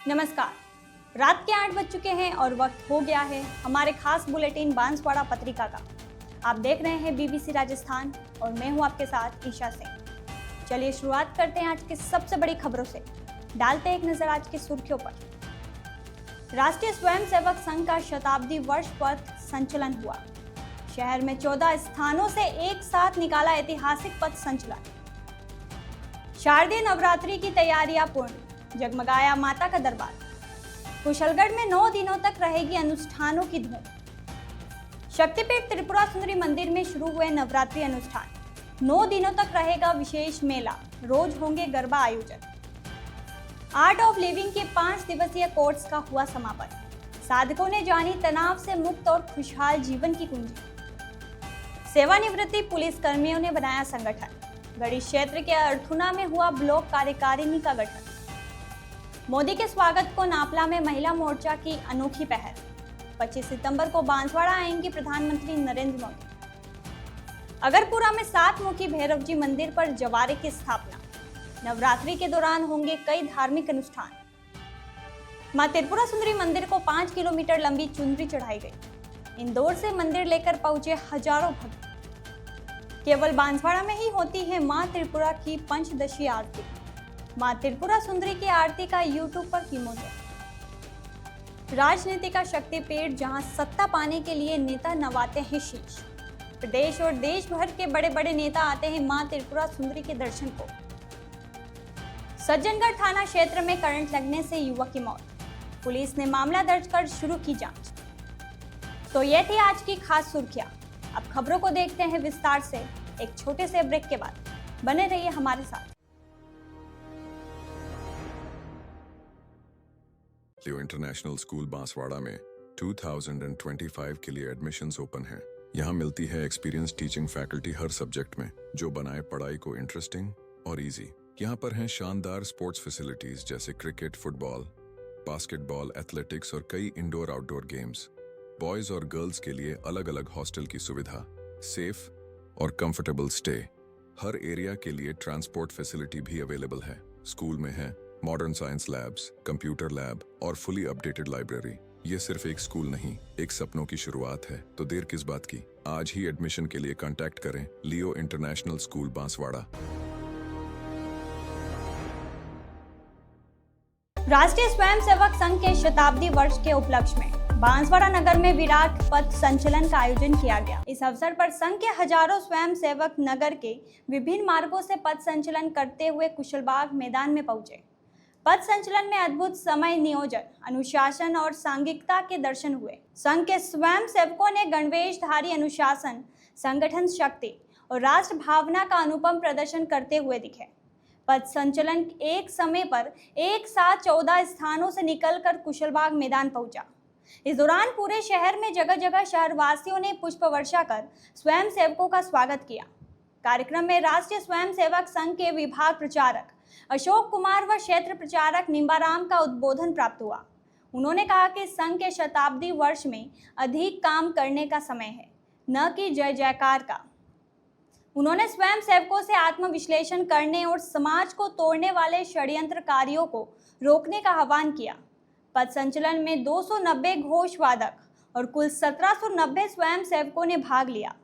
नमस्कार। रात के 8 बज चुके हैं और वक्त हो गया है हमारे खास बुलेटिन बांसवाड़ा पत्रिका का। आप देख रहे हैं बीबीसी राजस्थान और मैं हूं आपके साथ ईशा सिंह। चलिए शुरुआत करते हैं आज की सबसे बड़ी खबरों से। डालते हैं एक नजर आज की सुर्खियों पर। राष्ट्रीय स्वयंसेवक संघ का शताब्दी वर्ष पथ संचलन हुआ। शहर में 14 स्थानों से एक साथ निकाला ऐतिहासिक पथ संचलन। शारदीय नवरात्रि की तैयारियां पूर्ण, जगमगाया माता का दरबार। कुशलगढ़ में 9 दिनों तक रहेगी अनुष्ठानों की धूम। शक्तिपीठ त्रिपुरा सुंदरी मंदिर में शुरू हुए नवरात्रि अनुष्ठान। 9 दिनों तक रहेगा विशेष मेला, रोज होंगे गरबा आयोजन। आर्ट ऑफ लिविंग के 5 दिवसीय कोर्स का हुआ समापन। साधकों ने जानी तनाव से मुक्त और खुशहाल जीवन की कुंजी। सेवानिवृत्ति पुलिस कर्मियों ने बनाया संगठन। गढ़ी क्षेत्र के अर्थुना में हुआ ब्लॉक कार्यकारिणी का गठन। मोदी के स्वागत को नापला में महिला मोर्चा की अनोखी पहल। 25 सितंबर को बांसवाड़ा आएंगे प्रधानमंत्री नरेंद्र मोदी। अगरपुरा में 7 मुखी भैरव जी मंदिर पर जवारे की स्थापना। नवरात्रि के दौरान होंगे कई धार्मिक अनुष्ठान। मां त्रिपुरा सुंदरी मंदिर को 5 किलोमीटर लंबी चुनरी चढ़ाई गई। इंदौर से मंदिर लेकर पहुंचे हजारों भक्त। केवल बांसवाड़ा में ही होती है मां त्रिपुरा की पंचदशी आरती। मां त्रिपुरा सुंदरी की आरती का यूट्यूब पर कीमोजेक। राजनीति का शक्तिपीठ जहां सत्ता पाने के लिए नेता नवाते हैं शीश। प्रदेश और देश भर के बड़े बड़े नेता आते हैं मां त्रिपुरा सुंदरी के दर्शन को। सज्जनगढ़ थाना क्षेत्र में करंट लगने से युवक की मौत। पुलिस ने मामला दर्ज कर शुरू की जांच। तो ये थी आज की खास सुर्खियां। अब खबरों को देखते हैं विस्तार से एक छोटे से ब्रेक के बाद। बने रहिए हमारे साथ। लियो इंटरनेशनल स्कूल बांसवाड़ा में 2025 के लिए एडमिशन्स ओपन हैं। यहाँ मिलती है एक्सपीरियंस टीचिंग फैकल्टी हर सब्जेक्ट में, जो बनाए पढ़ाई को इंटरेस्टिंग और इजी। यहाँ पर हैं शानदार स्पोर्ट्स फैसिलिटीज जैसे क्रिकेट, फुटबॉल, बास्केटबॉल, एथलेटिक्स और कई इंडोर आउटडोर गेम्स। बॉयज और गर्ल्स के लिए अलग अलग हॉस्टल की सुविधा, सेफ और कंफर्टेबल स्टे। हर एरिया के लिए ट्रांसपोर्ट फैसिलिटी भी अवेलेबल है। स्कूल में है modern science labs, computer lab और फुली अपडेटेड लाइब्रेरी। ये सिर्फ एक स्कूल नहीं, एक सपनों की शुरुआत है। तो देर किस बात की, आज ही एडमिशन के लिए कांटेक्ट करें लियो इंटरनेशनल स्कूल बांसवाड़ा। राष्ट्रीय स्वयंसेवक संघ के शताब्दी वर्ष के उपलक्ष्य में बांसवाड़ा नगर में विराट पथ संचलन का आयोजन किया गया। इस अवसर पर संघ के हजारों स्वयंसेवक नगर के विभिन्न मार्गों से पथ संचलन करते हुए कुशलबाग मैदान में पहुंचे। पथ संचलन में अद्भुत समय नियोजन, अनुशासन और सांघिकता के दर्शन हुए। संघ के स्वयंसेवकों ने गणवेशधारी अनुशासन, संगठन शक्ति और राष्ट्र भावना का अनुपम प्रदर्शन करते हुए दिखे। पथ संचलन एक समय पर एक साथ 14 स्थानों से निकलकर कुशलबाग मैदान पहुंचा। इस दौरान पूरे शहर में जगह जगह शहरवासियों ने पुष्प वर्षा कर स्वयंसेवकों का स्वागत किया। कार्यक्रम में राष्ट्रीय स्वयंसेवक संघ के विभाग प्रचारक अशोक कुमार व क्षेत्र प्रचारक निम्बाराम का उद्बोधन प्राप्त हुआ। उन्होंने कहा कि संघ के शताब्दी वर्ष में अधिक काम करने का समय है, न कि जय जयकार का। उन्होंने स्वयंसेवकों से आत्मविश्लेषण करने और समाज को तोड़ने वाले षड्यंत्रकारियों को रोकने का आह्वान किया। पथ संचलन में 290 घोषवादक और कुल 1790 स्वयंसेवकों ने भाग लिया।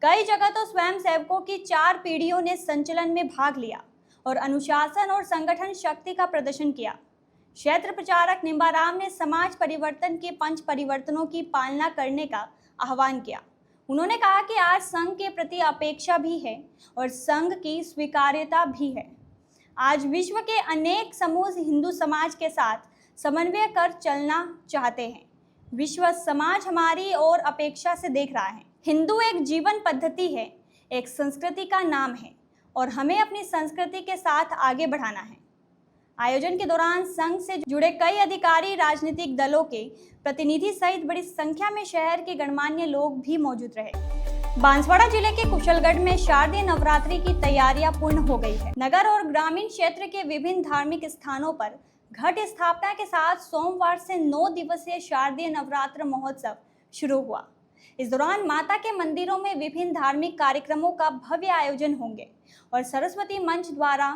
कई जगह तो स्वयंसेवकों की 4 पीढ़ियों ने संचलन में भाग लिया और अनुशासन और संगठन शक्ति का प्रदर्शन किया। क्षेत्र प्रचारक निम्बाराम ने समाज परिवर्तन के 5 परिवर्तनों की पालना करने का आह्वान किया। उन्होंने कहा कि आज संघ के प्रति अपेक्षा भी है और संघ की स्वीकार्यता भी है। आज विश्व के अनेक समूह हिंदू समाज के साथ समन्वय कर चलना चाहते हैं। विश्व समाज हमारी और अपेक्षा से देख रहा है। हिंदू एक जीवन पद्धति है, एक संस्कृति का नाम है और हमें अपनी संस्कृति के साथ आगे बढ़ाना है। आयोजन के दौरान संघ से जुड़े कई अधिकारी, राजनीतिक दलों के प्रतिनिधि सहित बड़ी संख्या में शहर के गणमान्य लोग भी मौजूद रहे। बांसवाड़ा जिले के कुशलगढ़ में शारदीय नवरात्रि की तैयारियां पूर्ण हो गई है। नगर और ग्रामीण क्षेत्र के विभिन्न धार्मिक स्थानों पर घट स्थापना के साथ सोमवार से 9 दिवसीय शारदीय नवरात्र महोत्सव शुरू हुआ। इस दौरान माता के मंदिरों में विभिन्न धार्मिक कार्यक्रमों का भव्य आयोजन होंगे और सरस्वती मंच द्वारा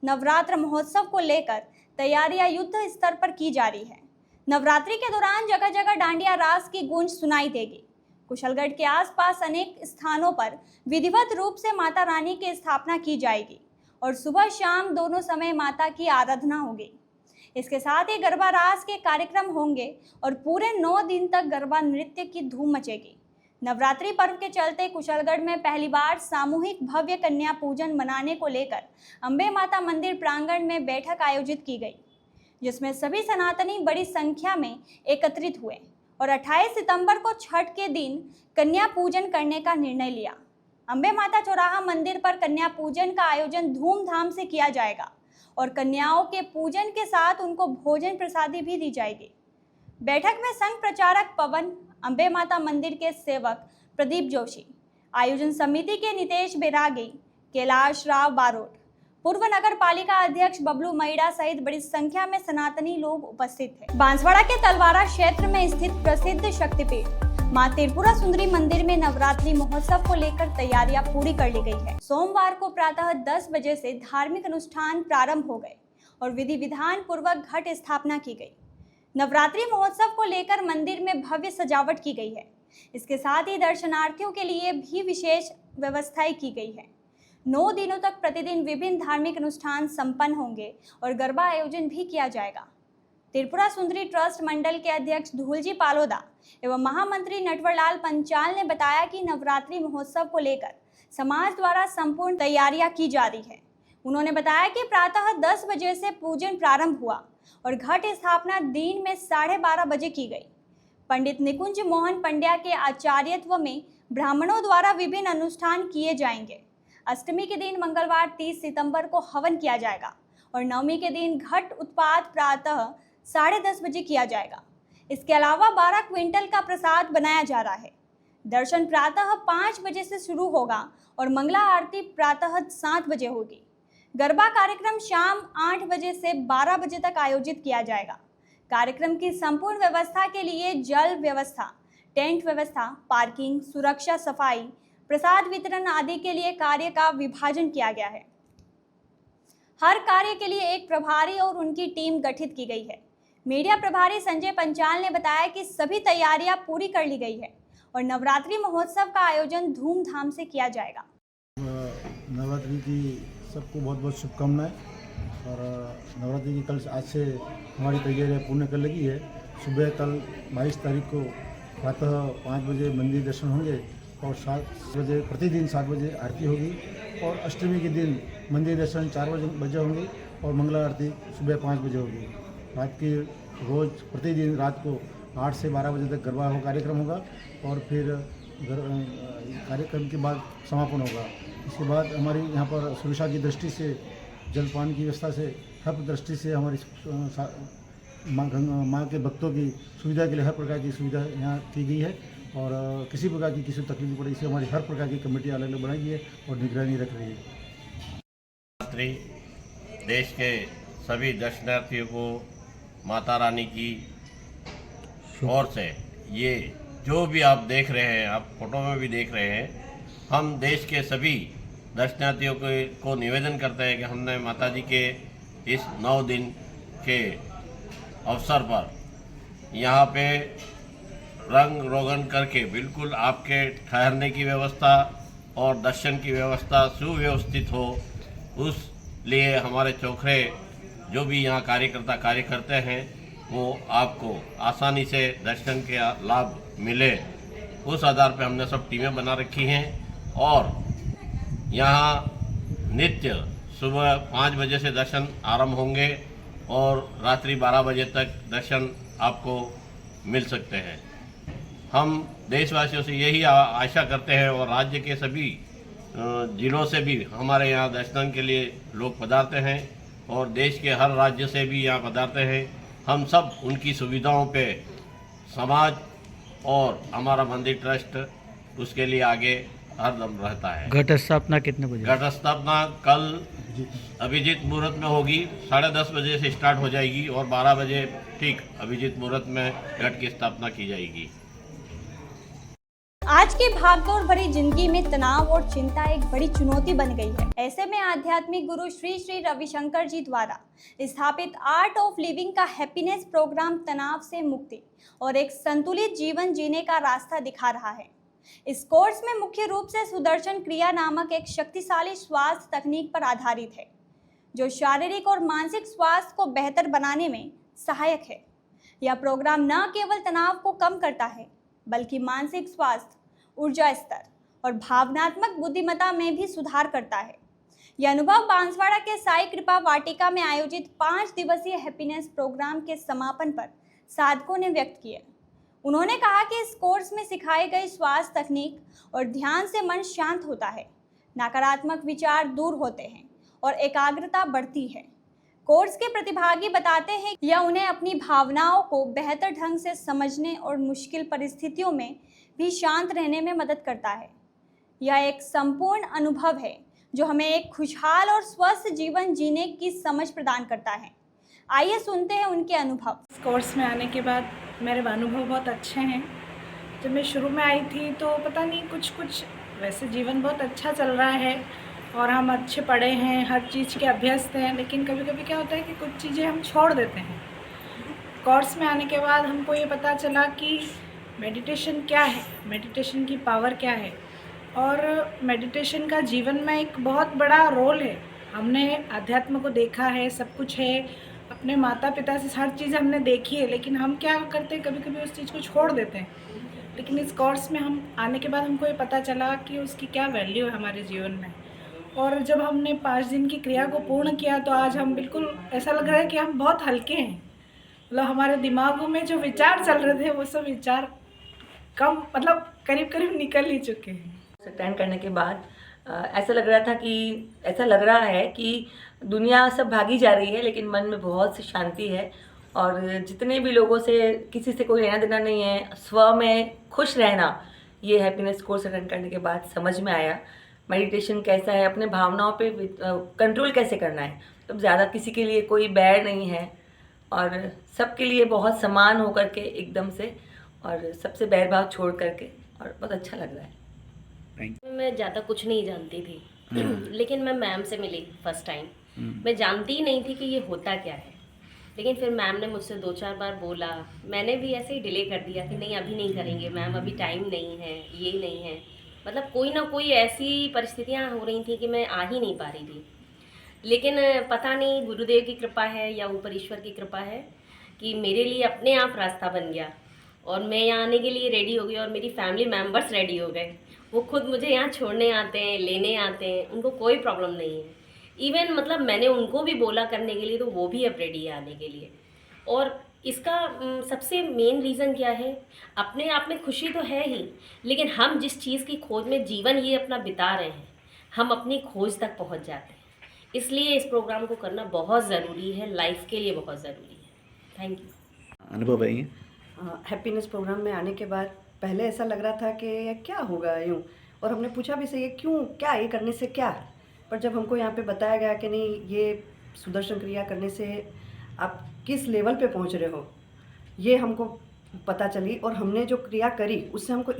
नवरात्र महोत्सव को लेकर तैयारियां युद्ध स्तर पर की जा रही है। नवरात्रि के दौरान जगह जगह डांडिया रास की गूंज सुनाई देगी। कुशलगढ़ के आसपास अनेक स्थानों पर विधिवत रूप से माता रानी की स्थापना की जाएगी और सुबह शाम दोनों समय माता की आराधना होगी। इसके साथ ही गरबा रास के कार्यक्रम होंगे और पूरे 9 दिन तक गरबा नृत्य की धूम मचेगी। नवरात्रि पर्व के चलते कुशलगढ़ में पहली बार सामूहिक भव्य कन्या पूजन मनाने को लेकर अंबे माता मंदिर प्रांगण में बैठक आयोजित की गई, जिसमें सभी सनातनी बड़ी संख्या में एकत्रित हुए और 28 सितंबर को छठ के दिन कन्या पूजन करने का निर्णय लिया। अंबे माता चौराहा मंदिर पर कन्या पूजन का आयोजन धूमधाम से किया जाएगा और कन्याओं के पूजन के साथ उनको भोजन प्रसादी भी दी जाएगी। बैठक में संघ प्रचारक पवन, अंबे माता मंदिर के सेवक प्रदीप जोशी, आयोजन समिति के नितेश बैरागी, कैलाश राव बारोट, पूर्व नगर पालिका अध्यक्ष बबलू मैड़ा सहित बड़ी संख्या में सनातनी लोग उपस्थित थे। बांसवाड़ा के तलवारा क्षेत्र में स्थित प्रसिद्ध शक्तिपीठ मां त्रिपुरा सुंदरी मंदिर में नवरात्रि महोत्सव को लेकर तैयारियां पूरी कर ली गई है। सोमवार को प्रातः 10 बजे से धार्मिक अनुष्ठान प्रारंभ हो गए और विधि विधान पूर्वक घट स्थापना की गई। नवरात्रि महोत्सव को लेकर मंदिर में भव्य सजावट की गई है। इसके साथ ही दर्शनार्थियों के लिए भी विशेष व्यवस्थाएं की गई है। 9 दिनों तक प्रतिदिन विभिन्न धार्मिक अनुष्ठान संपन्न होंगे और गरबा आयोजन भी किया जाएगा। त्रिपुरा सुंदरी ट्रस्ट मंडल के अध्यक्ष धूलजी पालोदा एवं महामंत्री नटवरलाल पंचाल ने बताया कि नवरात्रि महोत्सव को लेकर समाज द्वारा संपूर्ण तैयारियां की जा रही है। उन्होंने बताया कि प्रातः 10 बजे से पूजन प्रारंभ हुआ और घट स्थापना दिन में 12:30 बजे की गई। पंडित निकुंज मोहन पंड्या के आचार्यत्व में ब्राह्मणों द्वारा विभिन्न अनुष्ठान किए जाएंगे। अष्टमी के दिन मंगलवार 30 सितंबर को हवन किया जाएगा और नवमी के दिन घट उत्पाद प्रातः 10:30 बजे किया जाएगा। इसके अलावा 12 क्विंटल का प्रसाद बनाया जा रहा है। दर्शन प्रातः 5 बजे से शुरू होगा और मंगला आरती प्रातः 7 बजे होगी। गरबा कार्यक्रम शाम 8 बजे से 12 बजे तक आयोजित किया जाएगा। कार्यक्रम की संपूर्ण व्यवस्था के लिए जल व्यवस्था, टेंट व्यवस्था, पार्किंग, सुरक्षा, सफाई, प्रसाद वितरण आदि के लिए कार्य का विभाजन किया गया है। हर कार्य के लिए एक प्रभारी और उनकी टीम गठित की गई है। मीडिया प्रभारी संजय पंचाल ने बताया कि सभी तैयारियां पूरी कर ली गई है और नवरात्रि महोत्सव का आयोजन धूमधाम से किया जाएगा। नवरात्रि की सबको बहुत बहुत शुभकामनाएं। और नवरात्रि की कल आज से हमारी तैयारियां पूर्ण कर लगी है। सुबह कल 22 तारीख को प्रातः 5 बजे मंदिर दर्शन होंगे और 7 बजे प्रतिदिन 7 बजे आरती होगी और अष्टमी के दिन मंदिर दर्शन 4 बजे होंगे और मंगला आरती सुबह 5 बजे होगी। रात की रोज़ प्रतिदिन रात को 8 से 12 बजे तक गरबा कार्यक्रम होगा और फिर कार्यक्रम के बाद समापन होगा। इसके बाद हमारी यहाँ पर सुरक्षा की दृष्टि से, जलपान की व्यवस्था से, हर दृष्टि से हमारी माँ के भक्तों की सुविधा के लिए हर प्रकार की सुविधा यहाँ की गई है और किसी प्रकार की किसी तकलीफ पड़े इससे हमारी हर प्रकार की कमेटी अलग अलग बनाई है और निगरानी रख रही है। नवरात्रि देश के सभी दर्शनार्थियों को माता रानी की ओर से ये जो भी आप देख रहे हैं, आप फोटो में भी देख रहे हैं, हम देश के सभी दर्शनार्थियों को निवेदन करते हैं कि हमने माता जी के इस 9 दिन के अवसर पर यहाँ पे रंग रोगन करके बिल्कुल आपके ठहरने की व्यवस्था और दर्शन की व्यवस्था सुव्यवस्थित हो, उस लिए हमारे चौखरे जो भी यहाँ कार्यकर्ता कार्य करते हैं वो आपको आसानी से दर्शन के लाभ मिले, उस आधार पर हमने सब टीमें बना रखी हैं और यहाँ नित्य सुबह 5 बजे से दर्शन आरंभ होंगे और रात्रि 12 बजे तक दर्शन आपको मिल सकते हैं। हम देशवासियों से यही आशा करते हैं और राज्य के सभी जिलों से भी हमारे यहाँ दर्शन के लिए लोग पधारते हैं और देश के हर राज्य से भी यहाँ पधारते हैं। हम सब उनकी सुविधाओं पे समाज और हमारा मंदिर ट्रस्ट उसके लिए आगे हरदम रहता है। घट स्थापना कितने बजे? घट स्थापना कल अभिजीत मुहूर्त में होगी, 10:30 बजे से स्टार्ट हो जाएगी और 12 बजे ठीक अभिजीत मुहूर्त में घट की स्थापना की जाएगी। आज की भागदौड़ भरी जिंदगी में तनाव और चिंता एक बड़ी चुनौती बन गई है। ऐसे में आध्यात्मिक गुरु श्री श्री रविशंकर जी द्वारा स्थापित आर्ट ऑफ लिविंग का हैप्पीनेस प्रोग्राम तनाव से मुक्ति और एक संतुलित जीवन जीने का रास्ता दिखा रहा है। इस कोर्स में मुख्य रूप से सुदर्शन क्रिया नामक एक शक्तिशाली स्वास्थ्य तकनीक पर आधारित है, जो शारीरिक और मानसिक स्वास्थ्य को बेहतर बनाने में सहायक है। यह प्रोग्राम न केवल तनाव को कम करता है, बल्कि मानसिक स्वास्थ्य, ऊर्जा स्तर और भावनात्मक बुद्धिमत्ता में भी सुधार करता है। यह अनुभव बांसवाड़ा के साई कृपा वाटिका में आयोजित 5 दिवसीय हैप्पीनेस प्रोग्राम के समापन पर साधकों ने व्यक्त किया। उन्होंने कहा कि इस कोर्स में सिखाई गई स्वास्थ्य तकनीक और ध्यान से मन शांत होता है, नकारात्मक विचार दूर होते हैं और एकाग्रता बढ़ती है। कोर्स के प्रतिभागी बताते हैं कि यह उन्हें अपनी भावनाओं को बेहतर ढंग से समझने और मुश्किल परिस्थितियों में भी शांत रहने में मदद करता है। यह एक संपूर्ण अनुभव है जो हमें एक खुशहाल और स्वस्थ जीवन जीने की समझ प्रदान करता है। आइए सुनते हैं उनके अनुभव। इस कोर्स में आने के बाद मेरे अनुभव बहुत अच्छे हैं। जब मैं शुरू में आई थी तो पता नहीं कुछ वैसे जीवन बहुत अच्छा चल रहा है और हम अच्छे पढ़े हैं, हर चीज़ के अभ्यस्त हैं, लेकिन कभी कभी क्या होता है कि कुछ चीज़ें हम छोड़ देते हैं। कोर्स में आने के बाद हमको ये पता चला कि मेडिटेशन क्या है, मेडिटेशन की पावर क्या है और मेडिटेशन का जीवन में एक बहुत बड़ा रोल है। हमने अध्यात्म को देखा है, सब कुछ है, अपने माता पिता से हर चीज़ हमने देखी है, लेकिन हम क्या करते हैं, कभी कभी उस चीज़ को छोड़ देते हैं। लेकिन इस कोर्स में हम आने के बाद हमको ये पता चला कि उसकी क्या वैल्यू है हमारे जीवन में। और जब हमने 5 दिन की क्रिया को पूर्ण किया तो आज हम बिल्कुल ऐसा लग रहा है कि हम बहुत हल्के हैं। मतलब हमारे दिमागों में जो विचार चल रहे थे वो सब विचार कम मतलब करीब निकल ही चुके हैं। अटेंड करने के बाद ऐसा लग रहा है कि दुनिया सब भागी जा रही है, लेकिन मन में बहुत सी शांति है और जितने भी लोगों से किसी से कोई लेना देना नहीं है, स्व में खुश रहना, ये हैप्पीनेस कोर्स अटेंड करने के बाद समझ में आया। मेडिटेशन कैसा है, अपने भावनाओं पे कंट्रोल कैसे करना है, तो ज़्यादा किसी के लिए कोई बैर नहीं है और सबके लिए बहुत समान होकर के एकदम से और सबसे बैर भाव छोड़ करके, और बहुत अच्छा लग रहा है। मैं ज़्यादा कुछ नहीं जानती थी लेकिन मैं मैम से मिली फर्स्ट टाइम। मैं जानती ही नहीं थी कि ये होता क्या है, लेकिन फिर मैम ने मुझसे 2-4 बार बोला। मैंने भी ऐसे ही डिले कर दिया कि नहीं अभी नहीं करेंगे मैम, अभी टाइम नहीं है, ये नहीं है। मतलब कोई ना कोई ऐसी परिस्थितियाँ हो रही थी कि मैं आ ही नहीं पा रही थी। लेकिन पता नहीं गुरुदेव की कृपा है या ऊपर ईश्वर की कृपा है कि मेरे लिए अपने आप रास्ता बन गया और मैं यहाँ आने के लिए रेडी हो गई और मेरी फैमिली मेम्बर्स रेडी हो गए। वो खुद मुझे यहाँ छोड़ने आते हैं, लेने आते हैं, उनको कोई प्रॉब्लम नहीं है। इवन मतलब मैंने उनको भी बोला करने के लिए तो वो भी अब रेडी है आने के लिए। और इसका सबसे मेन रीज़न क्या है, अपने आप में खुशी तो है ही, लेकिन हम जिस चीज़ की खोज में जीवन ये अपना बिता रहे हैं, हम अपनी खोज तक पहुंच जाते हैं। इसलिए इस प्रोग्राम को करना बहुत ज़रूरी है, लाइफ के लिए बहुत ज़रूरी है। Thank you. अनुभव है ये हैप्पीनेस प्रोग्राम में आने के बाद पहले ऐसा लग रहा था कि ये क्या होगा यूँ, और हमने पूछा भी से ये क्यों, क्या ये करने से क्या। पर जब हमको यहाँ पे बताया गया कि नहीं, ये सुदर्शन क्रिया करने से आप किस लेवल पे पहुँच रहे हो, ये हमको पता चली। और हमने जो क्रिया करी उससे हमको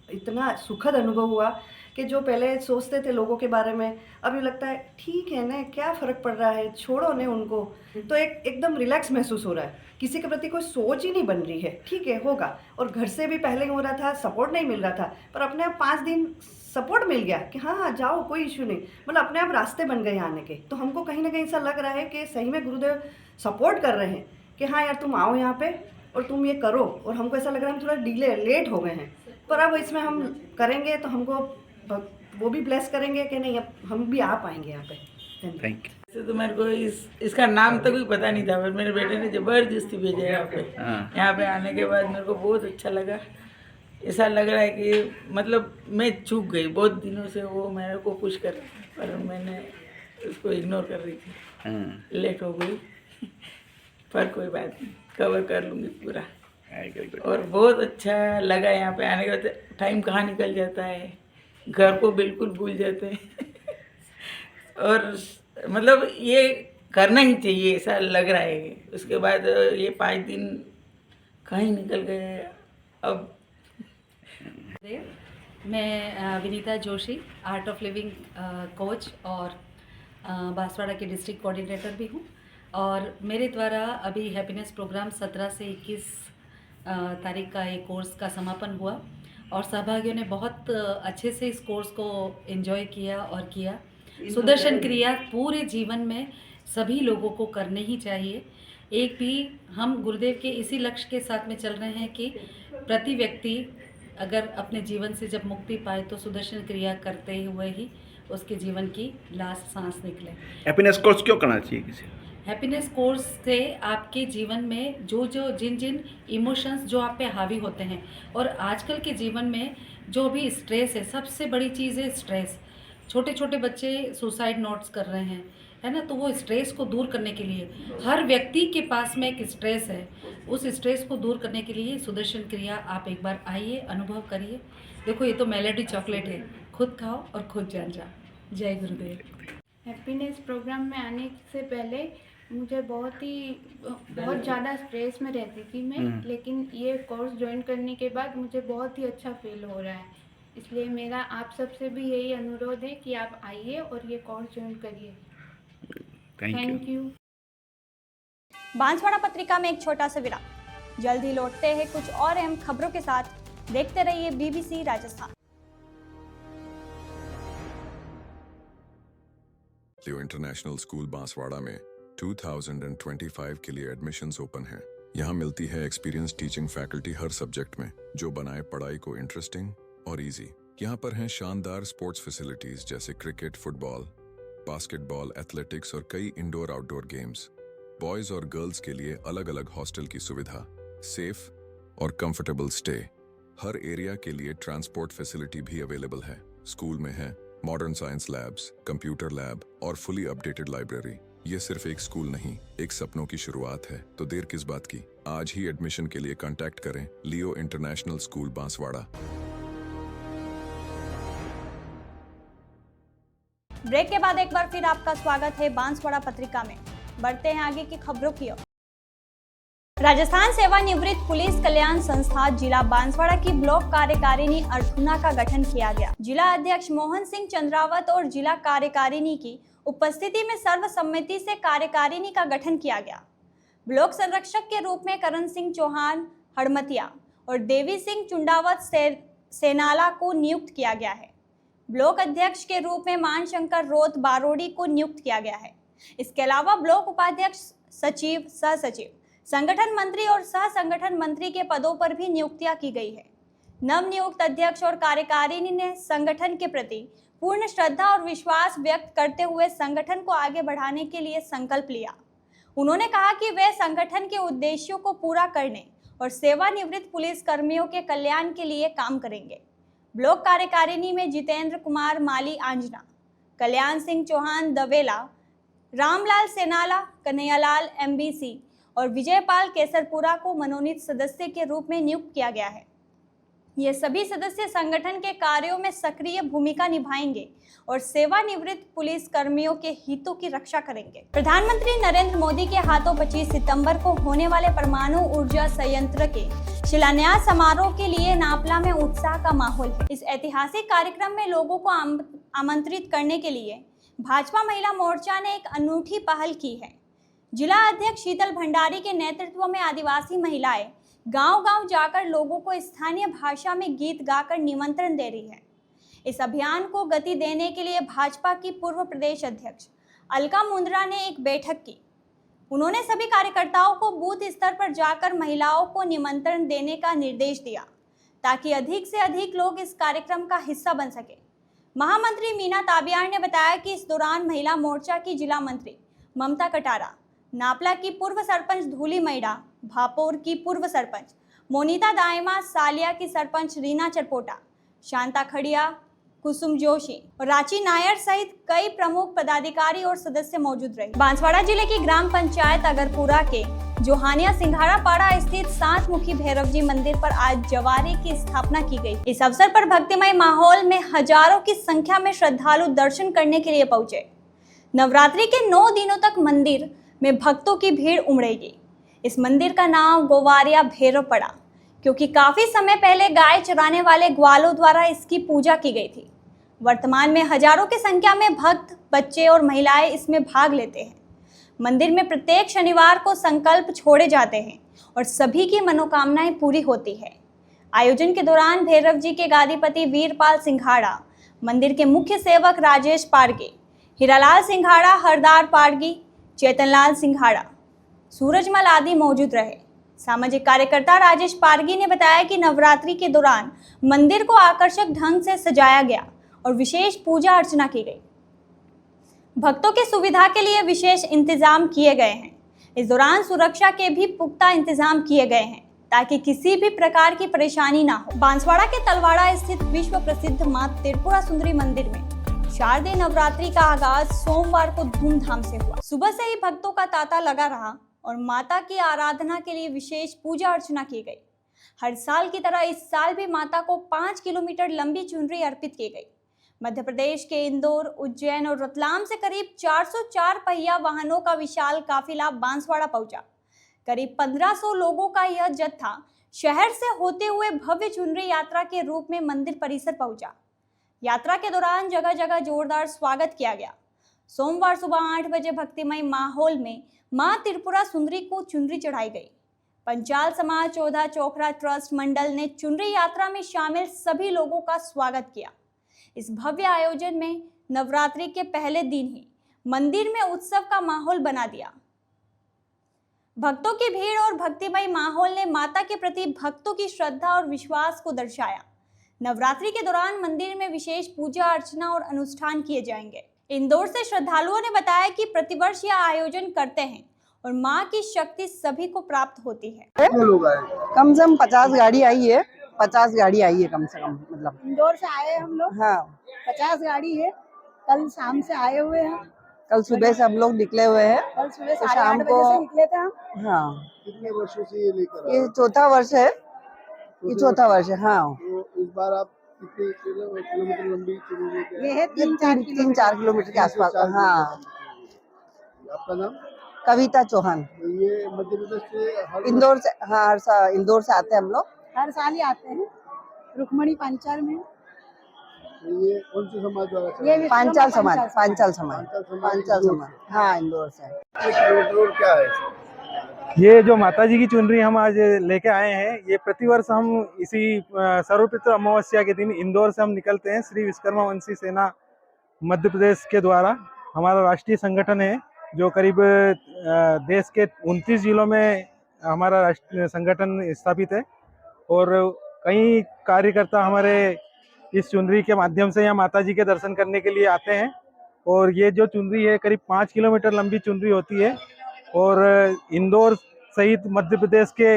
इतना सुखद अनुभव हुआ कि जो पहले सोचते थे लोगों के बारे में, अभी लगता है ठीक है ना, क्या फ़र्क पड़ रहा है, छोड़ो ने उनको। तो एकदम रिलैक्स महसूस हो रहा है, किसी के प्रति कोई सोच ही नहीं बन रही है। ठीक है होगा, और घर से भी पहले हो रहा था, सपोर्ट नहीं मिल रहा था, पर अपने आप 5 दिन सपोर्ट मिल गया कि हाँ जाओ, कोई इशू नहीं। मतलब अपने आप रास्ते बन गए आने के। तो हमको कहीं ना कहीं ऐसा लग रहा है कि सही में गुरुदेव सपोर्ट कर रहे हैं कि हाँ यार तुम आओ यहाँ पे और तुम ये करो। और हमको ऐसा लग रहा है हम थोड़ा लेट हो गए हैं, पर अब इसमें हम करेंगे तो हमको वो भी ब्लेस करेंगे कि नहीं, अब हम भी आ पाएंगे यहाँ पे। Thank you. वैसे तो मेरे को इसका नाम तो कोई पता नहीं था, पर मेरे बेटे ने ज़बरदस्ती भेजा यहाँ पे। यहाँ पे आने के बाद मेरे को बहुत अच्छा लगा। ऐसा लग रहा है कि मतलब मैं चूक गई, बहुत दिनों से वो मेरे को पुश कर रहा था, पर मैंने उसको इग्नोर कर रही थी, लेट हो गई। पर कोई बात नहीं, कवर कर लूँगी पूरा। और बहुत अच्छा लगा यहाँ पे आने के बाद। टाइम कहाँ निकल जाता है, घर को बिल्कुल भूल जाते हैं। और मतलब ये करना ही चाहिए, ऐसा लग रहा है। उसके बाद ये 5 दिन कहीं निकल गए। अब मैं Vinita Joshi, art of living coach और बांसवाड़ा के डिस्ट्रिक्ट कोऑर्डिनेटर भी हूँ। और मेरे द्वारा अभी हैप्पीनेस प्रोग्राम 17 से 21 तारीख का एक कोर्स का समापन हुआ और सहभागियों ने बहुत अच्छे से इस कोर्स को एंजॉय किया और किया। सुदर्शन क्रिया पूरे जीवन में सभी लोगों को करने ही चाहिए। एक भी हम गुरुदेव के इसी लक्ष्य के साथ में चल रहे हैं कि प्रति व्यक्ति अगर अपने जीवन से जब मुक्ति पाए तो सुदर्शन क्रिया करते हुए ही उसके जीवन की लास्ट सांस निकले। हैप्पीनेस कोर्स क्यों करना चाहिए किसी? हैप्पीनेस कोर्स से आपके जीवन में जिन इमोशंस जो आप पे हावी होते हैं और आजकल के जीवन में जो भी स्ट्रेस है, सबसे बड़ी चीज़ है स्ट्रेस। छोटे छोटे बच्चे सुसाइड नोट्स कर रहे हैं, है ना। तो वो स्ट्रेस को दूर करने के लिए हर व्यक्ति के पास में एक स्ट्रेस है, उस स्ट्रेस को दूर करने के लिए सुदर्शन क्रिया आप एक बार आइए, अनुभव करिए। देखो ये तो मेलेडी चॉकलेट है, खुद खाओ और खुद जान जाओ। जय गुरुदेव। हैप्पीनेस प्रोग्राम में आने से पहले मुझे बहुत ज़्यादा स्ट्रेस में रहती थी मैं, लेकिन ये कोर्स ज्वाइन करने के बाद मुझे बहुत ही अच्छा फील हो रहा है। इसलिए मेरा आप सबसे भी यही अनुरोध है कि आप आइए और ये कोर्स ज्वाइन करिए। Thank you. बांसवाड़ा पत्रिका में एक छोटा सा विराम, जल्द ही लौटते हैं कुछ और अहम खबरों के साथ। देखते रहिए BBC राजस्थान। लियो इंटरनेशनल स्कूल बांसवाड़ा में 2025 के लिए एडमिशन्स ओपन हैं। यहाँ मिलती है एक्सपीरियंस टीचिंग फैकल्टी हर सब्जेक्ट में, जो बनाए पढ़ाई को इंटरेस्टिंग और इजी। यहाँ पर हैं शानदार स्पोर्ट्स फैसिलिटीज जैसे क्रिकेट, फुटबॉल, बास्केटबॉल, एथलेटिक्स और कई इंडोर आउटडोर गेम्स। बॉयज और गर्ल्स के लिए अलग अलग हॉस्टल की सुविधा, सेफ और कंफर्टेबल स्टे। हर एरिया के लिए ट्रांसपोर्ट फैसिलिटी भी अवेलेबल है। स्कूल में है modern science labs, computer lab और फुली अपडेटेड लाइब्रेरी। ये सिर्फ एक स्कूल नहीं, एक सपनों की शुरुआत है। तो देर किस बात की, आज ही एडमिशन के लिए कांटेक्ट करें लियो इंटरनेशनल स्कूल बांसवाड़ा। ब्रेक के बाद एक बार फिर आपका स्वागत है बांसवाड़ा पत्रिका में। बढ़ते हैं आगे की खबरों की ओर। राजस्थान सेवानिवृत्त पुलिस कल्याण संस्था जिला बांसवाड़ा की ब्लॉक कार्यकारिणी अर्थुना का गठन किया गया। जिला अध्यक्ष मोहन सिंह चंद्रावत और जिला कार्यकारिणी की उपस्थिति में सर्वसम्मति से कार्यकारिणी का गठन किया गया। ब्लॉक संरक्षक के रूप में करण सिंह चौहान हड़मतिया और देवी सिंह चुंडावत सेनाला को नियुक्त किया गया है। ब्लॉक अध्यक्ष के रूप में मानशंकर रोत बारोड़ी को नियुक्त किया गया है। इसके अलावा ब्लॉक उपाध्यक्ष, सचिव, सह सचिव, संगठन मंत्री और सह संगठन मंत्री के पदों पर भी नियुक्तियां की गई है। नवनियुक्त अध्यक्ष और कार्यकारिणी ने संगठन के प्रति पूर्ण श्रद्धा और विश्वास व्यक्त करते हुए संगठन को आगे बढ़ाने के लिए संकल्प लिया। उन्होंने कहा कि वे संगठन के उद्देश्यों को पूरा करने और सेवानिवृत्त पुलिस कर्मियों के कल्याण के लिए काम करेंगे। ब्लॉक कार्यकारिणी में जितेंद्र कुमार माली आंजना, कल्याण सिंह चौहान दवेला, रामलाल सेनाला, कन्हैयालाल MBC और विजयपाल केसरपुरा को मनोनीत सदस्य के रूप में नियुक्त किया गया है। ये सभी सदस्य संगठन के कार्यों में सक्रिय भूमिका निभाएंगे और सेवानिवृत्त पुलिस कर्मियों के हितों की रक्षा करेंगे। प्रधानमंत्री नरेंद्र मोदी के हाथों 25 सितंबर को होने वाले परमाणु ऊर्जा संयंत्र के शिलान्यास समारोह के लिए नापला में उत्साह का माहौल है। इस ऐतिहासिक कार्यक्रम में लोगों को आमंत्रित करने के लिए भाजपा महिला मोर्चा ने एक अनूठी पहल की है। जिला अध्यक्ष शीतल भंडारी के नेतृत्व में आदिवासी महिलाएं गांव-गांव जाकर लोगों को स्थानीय भाषा में गीत गाकर निमंत्रण दे रही है। इस अभियान को गति देने के लिए भाजपा की पूर्व प्रदेश अध्यक्ष अलका मुंद्रा ने एक बैठक की। उन्होंने सभी कार्यकर्ताओं को बूथ स्तर पर जाकर महिलाओं को निमंत्रण देने का निर्देश दिया ताकि अधिक से अधिक लोग इस कार्यक्रम का हिस्सा बन सके। महामंत्री मीना ताबियार ने बताया कि इस दौरान महिला मोर्चा की जिला मंत्री ममता कटारा, नापला की पूर्व सरपंच धूली मैडा, भापोर की पूर्व सरपंच मोनिता दायमा, सालिया की सरपंच रीना चरपोटा, शांता खड़िया, कुसुम जोशी और रांची नायर सहित कई प्रमुख पदाधिकारी और सदस्य मौजूद रहे। बांसवाड़ा जिले की ग्राम पंचायत अगरपुरा के जोहानिया सिंघाड़ा पाड़ा स्थित 7 मुखी भैरव जी मंदिर पर आज जवारे की स्थापना की गई। इस अवसर पर भक्तिमय माहौल में हजारों की संख्या में श्रद्धालु दर्शन करने के लिए पहुंचे। नवरात्रि के 9 दिनों तक मंदिर में भक्तों की भीड़ उमड़ेगी। इस मंदिर का नाम गोवारिया भैरव पड़ा क्योंकि काफी समय पहले गाय चराने वाले ग्वालों द्वारा इसकी पूजा की गई थी। वर्तमान में हजारों की संख्या में भक्त, बच्चे और महिलाएं इसमें भाग लेते हैं। मंदिर में प्रत्येक शनिवार को संकल्प छोड़े जाते हैं और सभी की मनोकामनाएं पूरी होती है। आयोजन के दौरान भैरव जी के गादीपति वीरपाल सिंघाड़ा, मंदिर के मुख्य सेवक राजेश पारगे, हीरालाल सिंघाड़ा, हरदार पारगी, चेतनलाल सिंघाड़ा, सूरजमल आदि मौजूद रहे। सामाजिक कार्यकर्ता राजेश पारगी ने बताया कि नवरात्रि के दौरान मंदिर को आकर्षक ढंग से सजाया गया और विशेष पूजा अर्चना की गई। भक्तों की सुविधा के लिए विशेष इंतजाम किए गए हैं। इस दौरान सुरक्षा के भी पुख्ता इंतजाम किए गए हैं ताकि किसी भी प्रकार की परेशानी ना हो। बांसवाड़ा के तलवाड़ा स्थित विश्व प्रसिद्ध मां त्रिपुरा सुंदरी मंदिर में शारदीय नवरात्रि का आगाज सोमवार को धूमधाम से हुआ। सुबह से ही भक्तों का तांता लगा रहा और माता की आराधना के लिए विशेष पूजा अर्चना की गई। हर साल की तरह इस साल भी माता को 5 किलोमीटर लंबी चुनरी अर्पित की गई। मध्य प्रदेश के इंदौर, उज्जैन और रतलाम से करीब 404 पहिया वाहनों का विशाल काफिला बांसवाड़ा पहुंचा। करीब 1500 लोगों का यह जत्था शहर से होते हुए भव्य चुनरी यात्रा के रूप में मंदिर परिसर पहुंचा। यात्रा के दौरान जगह जगह जोरदार स्वागत किया गया। सोमवार सुबह 8 बजे भक्तिमय माहौल में मां त्रिपुरा सुंदरी को चुनरी चढ़ाई गई। पंचाल समाज चौधा चोखरा ट्रस्ट मंडल ने चुनरी यात्रा में शामिल सभी लोगों का स्वागत किया। इस भव्य आयोजन में नवरात्रि के पहले दिन ही मंदिर में उत्सव का माहौल बना दिया। भक्तों की भीड़ और भक्तिमय माहौल ने माता के प्रति भक्तों की श्रद्धा और विश्वास को दर्शाया। नवरात्रि के दौरान मंदिर में विशेष पूजा अर्चना और अनुष्ठान किए जाएंगे। इंदौर से श्रद्धालुओं ने बताया कि प्रतिवर्ष यह आयोजन करते हैं और मां की शक्ति सभी को प्राप्त होती है। कम से कम 50 गाड़ी आई है, 50 गाड़ी आई है कम से कम। मतलब इंदौर से आए हम लोग। हाँ, 50 गाड़ी है। कल शाम से आए हुए हैं। कल सुबह से हम लोग निकले हुए हैं। कल सुबह तो 8:30 बजे से निकले थे हम। हाँ, कितने वर्षों से ये लेकर ये चौथा वर्ष है। ये चौथा वर्ष है। हाँ, तो इस बार आप कितने किलोमीटर लंबी चुनरी लेकर आए? ये है 3-4 किलोमीटर के आसपास। हाँ, आपका नाम? कविता चौहान। ये मध्य प्रदेश से इंदौर से। हाँ, इंदौर से आते हैं हम लोग। हर साल ही आते हैं। रुक्मणी पांचाल में। ये कौन से समाज वाला? ये भी पांचाल समाज। पांचाल समाज। हाँ, इंदौर से। क्या है? ये जो माता जी की चुनरी हम आज लेके आए हैं, ये प्रतिवर्ष हम इसी सर्वपितृ अमावस्या के दिन इंदौर से हम निकलते हैं। श्री विश्वकर्मा वंशी सेना मध्य प्रदेश के द्वारा हमारा राष्ट्रीय संगठन है, जो करीब देश के 29 जिलों में हमारा राष्ट्रीय संगठन स्थापित है और कई कार्यकर्ता हमारे इस चुनरी के माध्यम से यहाँ माता जी के दर्शन करने के लिए आते हैं। और ये जो चुनरी है करीब 5 किलोमीटर लंबी चुनरी होती है और इंदौर सहित मध्य प्रदेश के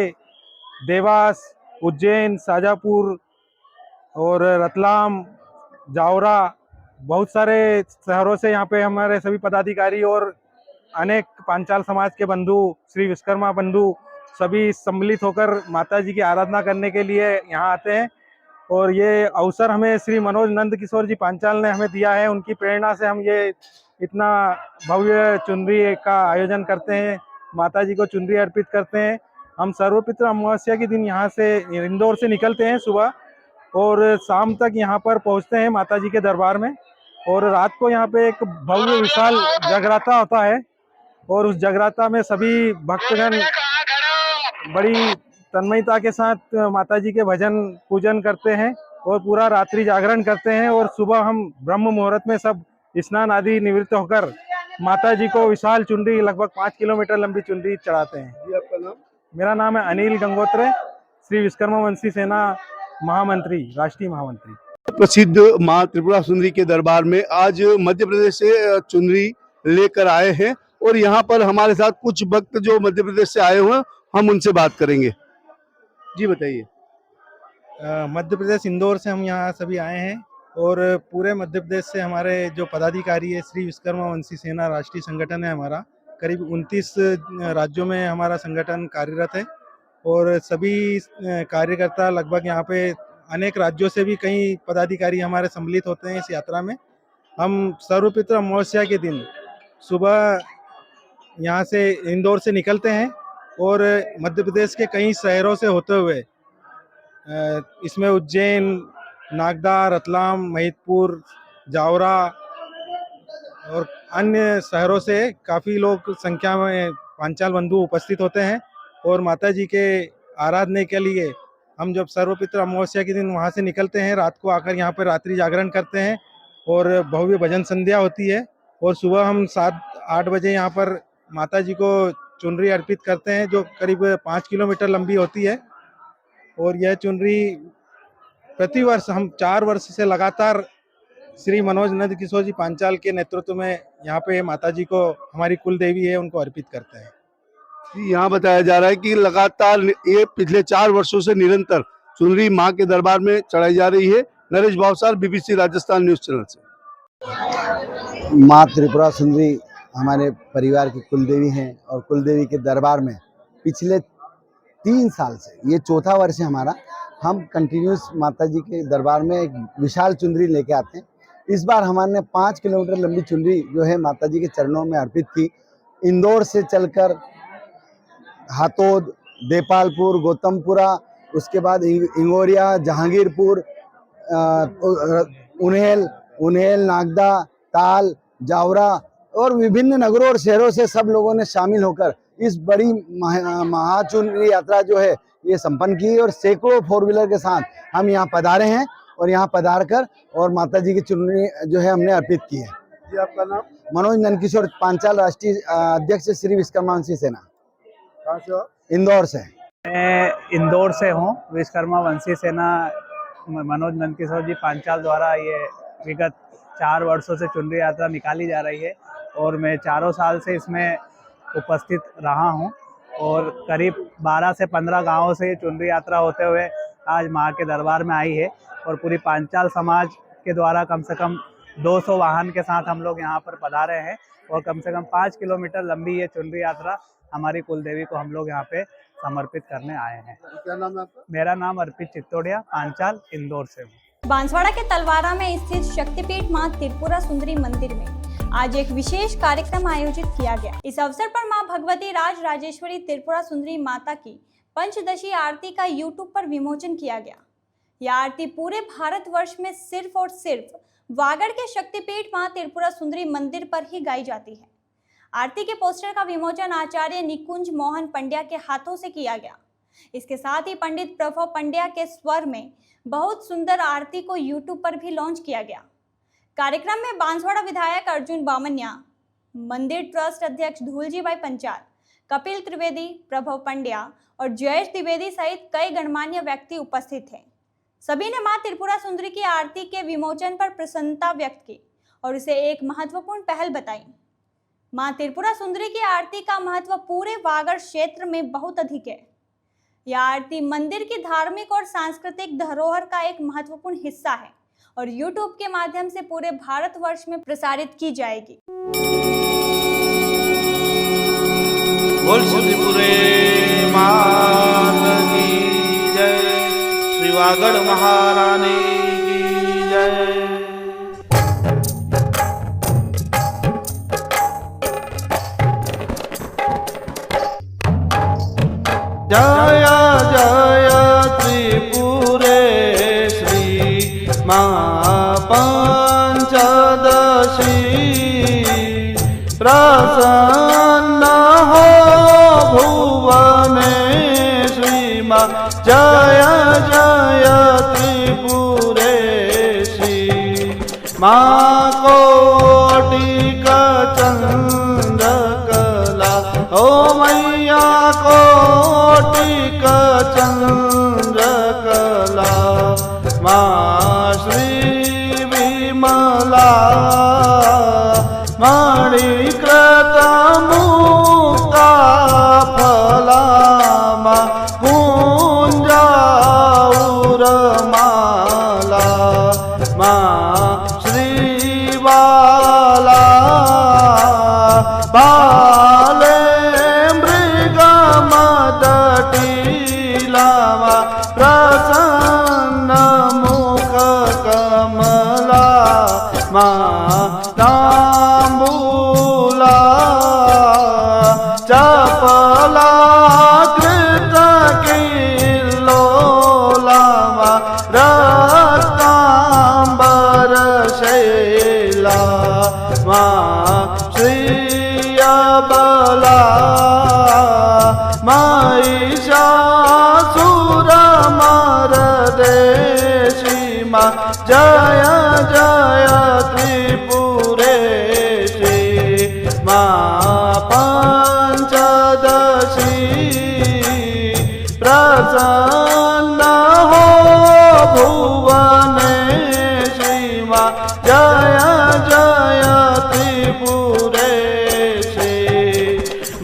देवास, उज्जैन, शाजापुर और रतलाम, जावरा, बहुत सारे शहरों से यहाँ पे हमारे सभी पदाधिकारी और अनेक पांचाल समाज के बंधु, श्री विश्वकर्मा बंधु सभी सम्मिलित होकर माता जी की आराधना करने के लिए यहाँ आते हैं। और ये अवसर हमें श्री मनोज नंद किशोर जी पांचाल ने हमें दिया है। उनकी प्रेरणा से हम ये इतना भव्य चुनरी का आयोजन करते हैं, माता जी को चुनरी अर्पित करते हैं। हम सर्वपितृ अमावस्या के दिन यहाँ से इंदौर से निकलते हैं सुबह और शाम तक यहाँ पर पहुँचते हैं माता जी के दरबार में। और रात को यहाँ पे एक भव्य विशाल जगराता होता है और उस जगराता में सभी भक्तगण बड़ी तन्मयता के साथ माता जी के भजन पूजन करते हैं और पूरा रात्रि जागरण करते हैं। और सुबह हम ब्रह्म मुहूर्त में सब स्नान आदि निवृत्त होकर माता जी को विशाल चुनरी, लगभग 5 किलोमीटर लंबी चुनरी चढ़ाते हैं। जी, आपका नाम? मेरा नाम है अनिल गंगोत्रे, श्री विश्वकर्मा वंशी सेना महामंत्री, राष्ट्रीय महामंत्री। प्रसिद्ध मां त्रिपुरा सुंदरी के दरबार में आज मध्य प्रदेश से चुनरी लेकर आए हैं और यहाँ पर हमारे साथ कुछ भक्त जो मध्य प्रदेश से आए हुए हैं, हम उनसे बात करेंगे। जी बताइए। मध्य प्रदेश इंदौर से हम यहाँ सभी आए हैं और पूरे मध्य प्रदेश से हमारे जो पदाधिकारी है, श्री विश्वकर्मा वंशी सेना राष्ट्रीय संगठन है हमारा, करीब 29 राज्यों में हमारा संगठन कार्यरत है और सभी कार्यकर्ता लगभग यहाँ पे अनेक राज्यों से भी कई पदाधिकारी हमारे सम्मिलित होते हैं इस यात्रा में। हम सर्वपितृ अमावस्या के दिन सुबह यहाँ से इंदौर से निकलते हैं और मध्य प्रदेश के कई शहरों से होते हुए इसमें उज्जैन, नागदा, रतलाम, महिदपुर, जावरा और अन्य शहरों से काफ़ी लोग संख्या में पांचाल बंधु उपस्थित होते हैं और माता जी के आराधने के लिए हम जब सर्वपित्र अमावस्या के दिन वहाँ से निकलते हैं, रात को आकर यहाँ पर रात्रि जागरण करते हैं और भव्य भजन संध्या होती है और सुबह हम 7-8 बजे यहाँ पर माता जी को चुनरी अर्पित करते हैं जो करीब 5 किलोमीटर लंबी होती है। और यह चुनरी प्रतिवर्ष हम 4 वर्ष से लगातार श्री मनोज नंद किशोर जी पांचाल के नेतृत्व में यहाँ पे माता जी को, हमारी कुल देवी है, उनको अर्पित करते हैं। यहाँ बताया जा रहा है कि लगातार ये पिछले 4 वर्षों से निरंतर चुनरी माँ के दरबार में चढ़ाई जा रही है। Naresh Bhavsar, BBC Rajasthan news channel से। माँ त्रिपुरा सुंदरी हमारे परिवार की कुलदेवी हैं और कुलदेवी के दरबार में पिछले 3 साल से, ये 4था वर्ष है हमारा, हम कंटिन्यूस माता जी के दरबार में एक विशाल चुनरी लेके आते हैं। इस बार हमारे 5 किलोमीटर लंबी चुनरी जो है माता जी के चरणों में अर्पित की। इंदौर से चलकर हातोद, देपालपुर, गौतमपुरा, उसके बाद इंगोरिया, जहांगीरपुर, उन्हेल, नागदा, ताल, जावरा और विभिन्न नगरों और शहरों से सब लोगों ने शामिल होकर इस बड़ी महाचुनरी यात्रा जो है ये संपन्न की और सैकड़ों 4 व्हीलर के साथ हम यहाँ पधारे हैं और यहाँ पधार कर और माता जी की चुनरी जो है हमने अर्पित की है। जी, आपका नाम? मनोज नंदकिशोर पांचाल, राष्ट्रीय अध्यक्ष श्री विश्वकर्मा वंशी सेना। कहाँ से हो? इंदौर से। मैं इंदौर से हूँ। विश्वकर्मा वंशी सेना मनोज नंदकिशोर जी पांचाल द्वारा ये विगत 4 वर्षों से चुनरी यात्रा निकाली जा रही है और मैं 4 साल से इसमें उपस्थित रहा हूँ और करीब 12 से 15 गांवों से ये चुनरी यात्रा होते हुए आज माँ के दरबार में आई है और पूरी पांचाल समाज के द्वारा कम से कम 200 वाहन के साथ हम लोग यहाँ पर पधारे हैं और कम से कम 5 किलोमीटर लंबी ये चुनरी यात्रा हमारी कुलदेवी को हम लोग यहाँ पे समर्पित करने आए हैं। क्या नाम है आपका? मेरा नाम अर्पित चित्तोड़िया, पांचाल, इंदौर से हूँ। बांसवाड़ा के तलवारा में स्थित शक्तिपीठ मां त्रिपुरा सुंदरी मंदिर में आज एक विशेष कार्यक्रम आयोजित किया गया। इस अवसर पर मां भगवती राज राजेश्वरी त्रिपुरा सुंदरी माता की पंचदशी आरती का यूट्यूब पर विमोचन किया गया। यह आरती पूरे भारतवर्ष में सिर्फ और सिर्फ वागड़ के शक्तिपीठ मां त्रिपुरा सुंदरी मंदिर पर ही गाई जाती है। आरती के पोस्टर का विमोचन आचार्य निकुंज मोहन पंड्या के हाथों से किया गया। इसके साथ ही पंडित प्रभव पंड्या के स्वर में बहुत सुंदर आरती को यूट्यूब पर भी लॉन्च किया गया। कार्यक्रम में बांसवाड़ा विधायक अर्जुन बामनिया, मंदिर ट्रस्ट अध्यक्ष धूलजी भाई पंचाल, कपिल त्रिवेदी, प्रभव पंड्या और जयेश द्विवेदी सहित कई गणमान्य व्यक्ति उपस्थित थे। सभी ने मां त्रिपुरा सुंदरी की आरती के विमोचन पर प्रसन्नता व्यक्त की और इसे एक महत्वपूर्ण पहल बताई। मां त्रिपुरा सुंदरी की आरती का महत्व पूरे वागड़ क्षेत्र में बहुत अधिक है। यह आरती मंदिर की धार्मिक और सांस्कृतिक धरोहर का एक महत्वपूर्ण हिस्सा है और YouTube के माध्यम से पूरे भारतवर्ष में प्रसारित की जाएगी। बोल त्रिपुरे माता की जय, श्री वागड़ महारानी की जय। जय जय त्रिपुरे श्री मां पंचदशी, प्रसन्न हो भुवने श्री मां। जय जय त्रिपुरे श्री मां कोटिक चंद्रकला, ओ मैया कोटिक चंद्रकला, मां श्री विमला मणिकृत मुक्ता फला, मां कुंजाउर माला, मां श्री बाला बाले मृग मदटीला, प्रसन्न मुख कमला, मां तांबूला चपला कृत किल्लोला, रक्तांबर शैला माँ श्रियबला महिषासुरमर्देशी माँ जय जय त्रिपुरेशी माँ पंचदशी प्रसन्न हो भुवनेशी माँ जय जय त्रिपुरेशी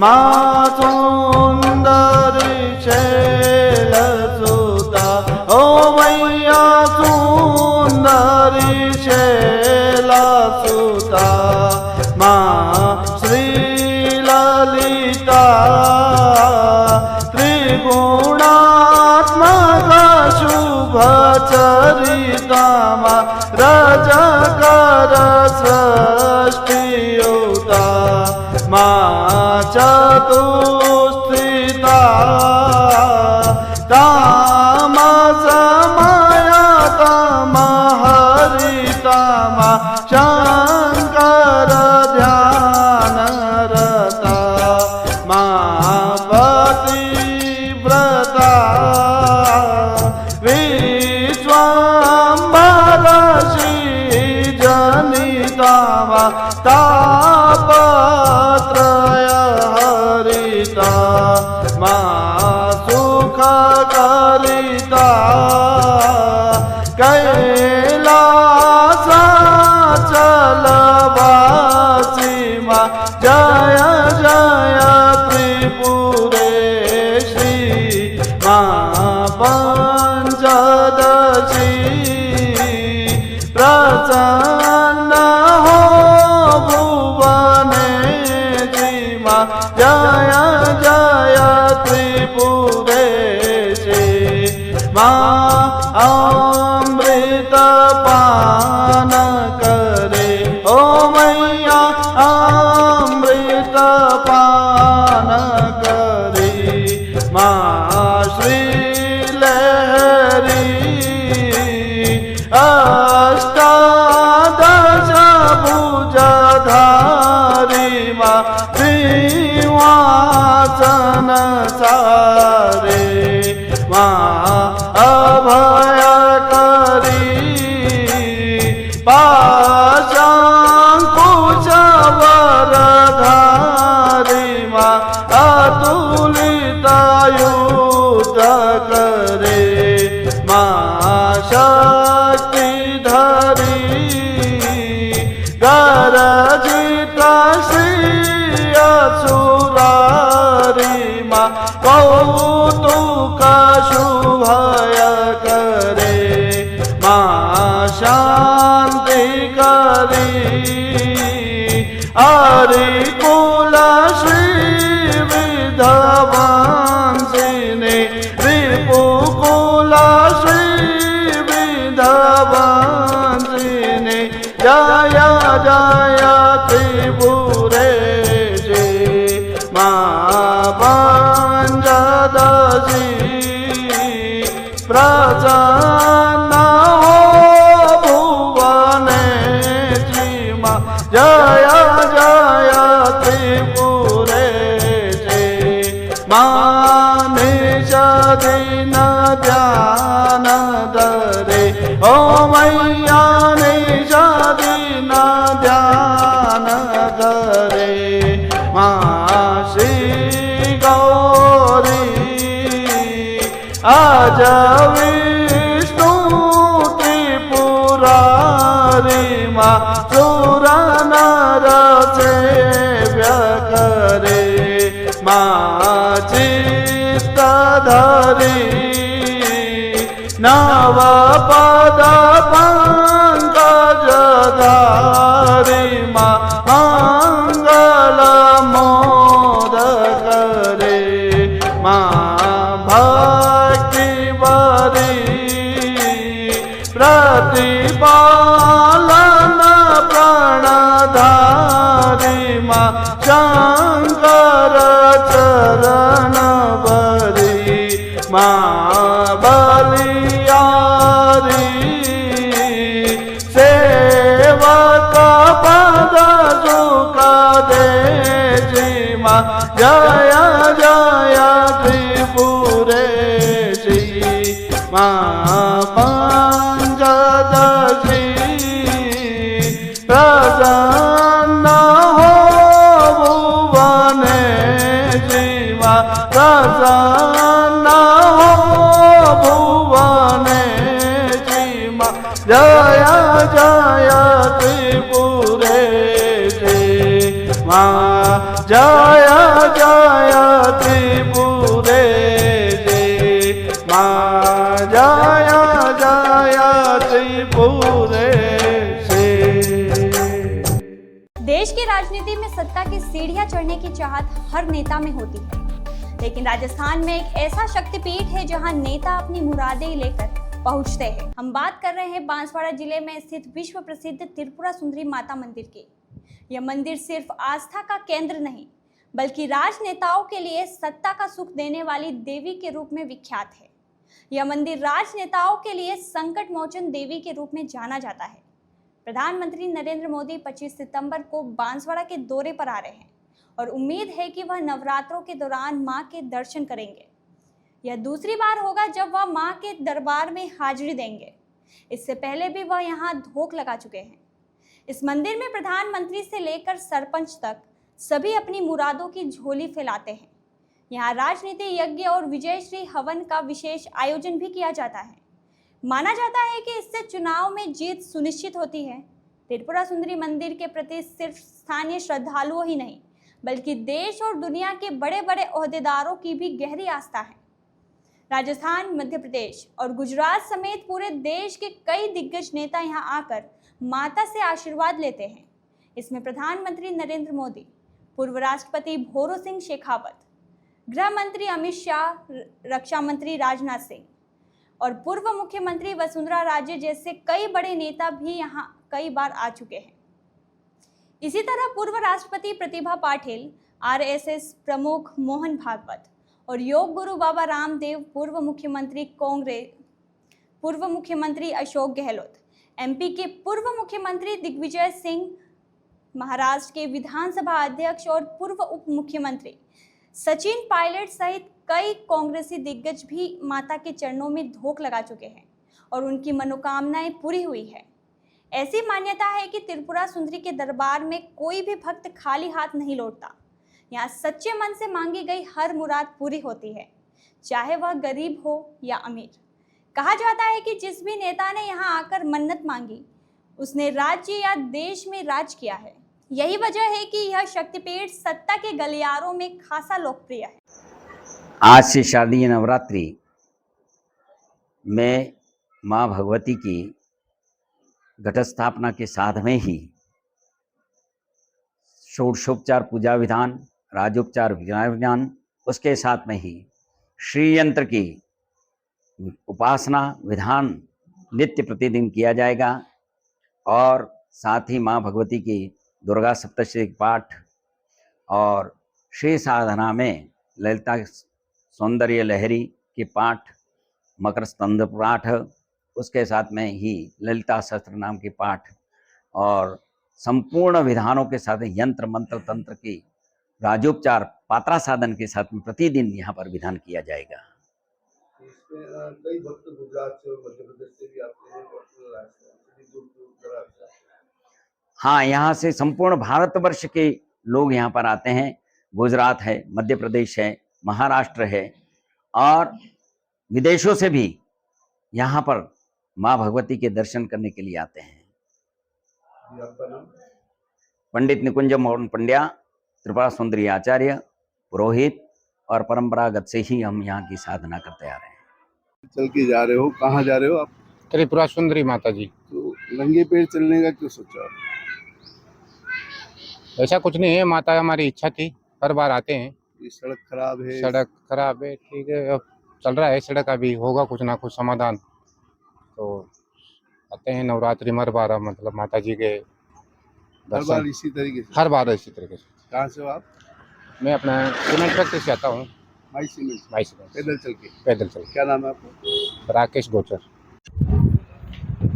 माँ सुंदरी शैलसुता ओ मैया सुंदरी शैलसुता माँ श्रीललिता त्रिगुणात्मक शुभ चरिता माँ रजकर सृष्टियुता माँ चतुस्थिता तामसमया तमहरिता माँ शंकर ध्यानरता माँ पतिव्रता विश्वम्भर श्रीजनिता माँ तापत्रय हरिता माँ सुखकरिता कैलासाचलवासी माँ जय जय त्रिपुरेशी माँ पंचदशी प्रसन्न हो भुवनेशी माँ जय जय त्रिपुरेशी माँ अमृत पान करे ओ मैया अमृत पान करे माँ श्री लहरी अष्टादश भुजधारी माँ सिंहासन सारे माँ अभयकरी पाशांकुश वरधारी माँ अतुलितायुध करे माँ शक्तिधरी गरजित श्री असुरारी माँ कौतुक शुभय करे माँ शांति करी हरिकुल श्री विधवांसिनी रिपुकुल श्री विधवांसिनी जय जय त्रिपुरेशी माँ पंचदशी प्रसन्न हो भुवनेशी माँ जय जय त्रिपुरेशी माँ निषदिन ध्यान धरे ओ मैया निषदिन ध्यान धरे माँ श्री गौरी आज विष्णु त्रिपुरारी माँ सुर नर सेव्य करे माँ चित्तधरी नव पद पंकजधारी माँ मंगल मोद करे माँ भक्ति बरी प्रतिपालन प्रणधारी माँ शंकर चरण बरी माँ बलिया पंचदशी प्रसन्न हो भुवने शिवा प्रसन्न हो भुवने शिवा जय जय त्रिपुरेशी माँ जय जय त्रिपुरेशी माँ जय जय त्रिपुरेशी। देश की राजनीति में सत्ता की सीढ़ियां चढ़ने की चाहत हर नेता में होती है, लेकिन राजस्थान में एक ऐसा शक्तिपीठ है जहां नेता अपनी मुरादें लेकर पहुंचते हैं। हम बात कर रहे हैं बांसवाड़ा जिले में स्थित विश्व प्रसिद्ध त्रिपुरा सुंदरी माता मंदिर की। यह मंदिर सिर्फ आस्था का केंद्र नहीं, बल्कि राजनेताओं के लिए सत्ता का सुख देने वाली देवी के रूप में विख्यात है। यह मंदिर राजनेताओं के लिए संकट मोचन देवी के रूप में जाना जाता है। प्रधानमंत्री नरेंद्र मोदी 25 सितंबर को बांसवाड़ा के दौरे पर आ रहे हैं और उम्मीद है कि वह नवरात्रों के दौरान मां के दर्शन करेंगे। यह दूसरी बार होगा जब वह मां के दरबार में हाजिरी देंगे। इससे पहले भी वह यहां धोख लगा चुके हैं। इस मंदिर में प्रधानमंत्री से लेकर सरपंच तक सभी अपनी मुरादों की झोली फैलाते हैं। यहाँ राजनीति यज्ञ और विजयश्री हवन का विशेष आयोजन भी किया जाता है। माना जाता है कि इससे चुनाव में जीत सुनिश्चित होती है। त्रिपुरा सुंदरी मंदिर के प्रति सिर्फ स्थानीय श्रद्धालुओं ही नहीं, बल्कि देश और दुनिया के बड़े बड़े ओहदेदारों की भी गहरी आस्था है। राजस्थान, मध्य प्रदेश और गुजरात समेत पूरे देश के कई दिग्गज नेता यहाँ आकर माता से आशीर्वाद लेते हैं। इसमें प्रधानमंत्री नरेंद्र मोदी, पूर्व राष्ट्रपति भोरो सिंह शेखावत, गृह मंत्री अमित शाह, रक्षा मंत्री राजनाथ सिंह और पूर्व मुख्यमंत्री वसुंधरा राजे जैसे कई बड़े नेता भी यहाँ कई बार आ चुके हैं। इसी तरह पूर्व राष्ट्रपति प्रतिभा पाटिल, आरएसएस प्रमुख मोहन भागवत और योग गुरु बाबा रामदेव, पूर्व मुख्यमंत्री कांग्रेस, पूर्व मुख्यमंत्री अशोक गहलोत, एमपी के पूर्व मुख्यमंत्री दिग्विजय सिंह, महाराष्ट्र के विधानसभा अध्यक्ष और पूर्व उप मुख्यमंत्री सचिन पायलट सहित कई कांग्रेसी दिग्गज भी माता के चरणों में धोख लगा चुके हैं और उनकी मनोकामनाएं पूरी हुई है। ऐसी मान्यता है कि त्रिपुरा सुंदरी के दरबार में कोई भी भक्त खाली हाथ नहीं लौटता। यहाँ सच्चे मन से मांगी गई हर मुराद पूरी होती है, चाहे वह गरीब हो या अमीर। कहा जाता है कि जिस भी नेता ने यहाँ आकर मन्नत मांगी, उसने राज्य या देश में राज किया है। यही वजह है कि यह शक्तिपीठ सत्ता के गलियारों में खासा लोकप्रिय है। आज से शारदीय नवरात्रि में माँ भगवती की घटस्थापना के साथ में ही षोडशोपचार पूजा विधान, राजोपचार विधान, उसके साथ में ही श्री यंत्र की उपासना विधान नित्य प्रतिदिन किया जाएगा और साथ ही माँ भगवती की दुर्गा सप्तशती पाठ और श्री साधना में ललिता सौंदर्य लहरी के पाठ, मकर स्कंद पाठ, उसके साथ में ही ललिता सहस्त्र नाम के पाठ और संपूर्ण विधानों के साथ यंत्र मंत्र तंत्र की राजोपचार पात्रा साधन के साथ में प्रतिदिन यहाँ पर विधान किया जाएगा। कई भक्त गुजरात से और मध्य प्रदेश से भी आते हैं। हाँ, यहाँ से संपूर्ण भारतवर्ष के लोग यहाँ पर आते हैं। गुजरात है, मध्य प्रदेश है, महाराष्ट्र है और विदेशों से भी यहाँ पर माँ भगवती के दर्शन करने के लिए आते हैं। आपका नाम? पंडित निकुंज मोहन पंड्या, त्रिपुरा सुंदरी आचार्य, पुरोहित और परंपरागत से ही हम यहाँ की साधना करते आ रहे हैं। चल के जा रहे हो, कहाँ जा रहे हो आप? त्रिपुरा सुंदरी माता जी। तो नंगे पैर चलने का क्यों सोचा? ऐसा कुछ नहीं है, माता हमारी इच्छा थी, हर बार आते हैं। ये सड़क खराब है। सड़क खराब है, ठीक है, अब चल रहा है सड़क, अभी होगा कुछ ना कुछ समाधान। तो आते हैं नवरात्रि में हर बार, मतलब माता जी के हर बार इसी तरीके से? हर बार इसी तरीके से। कहाँ से हो आप? मैं अपना सीमेंट फैक्ट्री से आता हूँ। माई सीमेंट? माई सीमेंट। पैदल चल के? पैदल चल के। क्या नाम है आपका? राकेश गोचर।